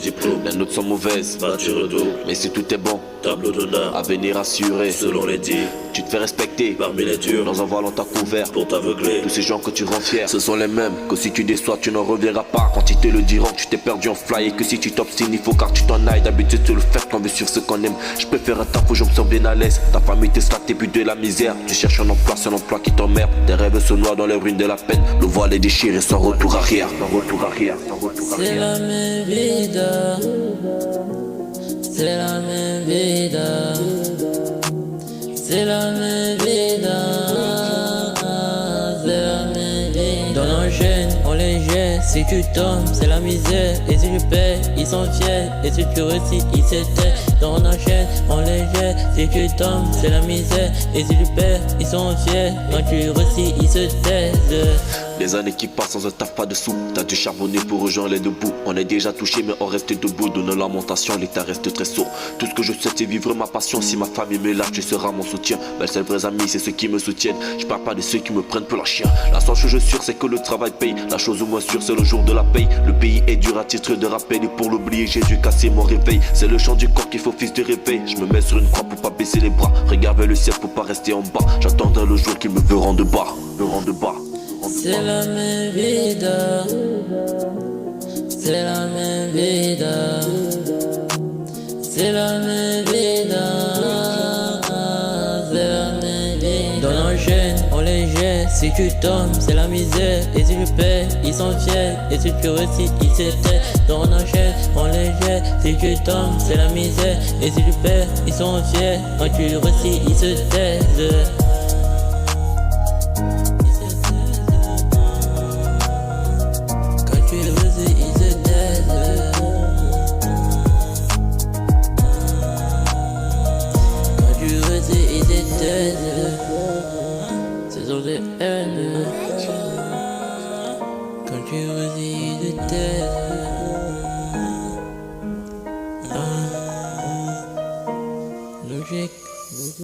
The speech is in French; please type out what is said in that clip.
diplômes. Les notes sont mauvaises, Bah tu redoubles, mais si tout est bon, tableau d'honneur. avenir assuré. Selon les dits, Tu te fais respecter parmi les durs, dans un voile on t'a couvert. pour t'aveugler. Tous ces gens que tu rends fiers, ce sont les mêmes que si tu déçois tu n'en reviendras pas. Quand ils te le diront tu t'es perdu en fly, et que si tu t'obstines il faut car tu t'en ailles. D'habitude c'est le fait qu'on veut sur ce qu'on aime. Je préfère un taf où je me sens bien à l'aise. Ta famille t'es slaté puis de la misère. Tu cherches un emploi, c'est un emploi qui t'emmerde. Tes rêves se noient dans les ruines de la peine. Le voile est déchiré sans retour arrière. Sans retour arrière, sans retour C'est arrière. la même vida, c'est la même vida, c'est la même vida, c'est la même vida. Dans l'enchaîne, on les jette, si tu tombes, c'est la misère, et si tu payes, ils sont fiers, et si tu réussis, ils s'éteignent. Dans l'enchaîne, on les jette, si tu tombes, c'est la misère, et si tu payes, ils sont fiers, quand tu réussis, ils se taisent. Les années qui passent sans un taf, pas de sous. T'as dû charbonner pour rejoindre les debout. On est déjà touché mais on reste debout. De nos lamentations, l'état reste très sourd. Tout ce que je souhaite c'est vivre ma passion. Si ma famille me lâche, tu seras mon soutien. Mes seuls vrais amis c'est ceux qui me soutiennent. Je parle pas de ceux qui me prennent pour la chien. La seule chose sûre c'est que le travail paye. La chose moins sûre c'est le jour de la paye. Le pays est dur à titre de rappel. Et pour l'oublier j'ai dû casser mon réveil. C'est le chant du corps qu'il faut fils de réveil. Je me mets sur une croix pour pas baisser les bras. Regarde vers le ciel pour pas rester en bas. J'attendrai le jour qu'il me verront de bas. Me rend de bas. C'est la même vida, c'est la même vida, c'est la même vida, c'est la même vida. Dans l'enchaîne, on les jette, si tu tombes, c'est la misère, et si tu payes, ils sont fiers, et si tu réussis, ils s'éteignent. Dans l'enchaîne, on les jette, si tu tombes, c'est la misère, et si tu payes, ils sont fiers, quand tu réussis, ils se taisent. C'est sur des haines. Quand tu résides,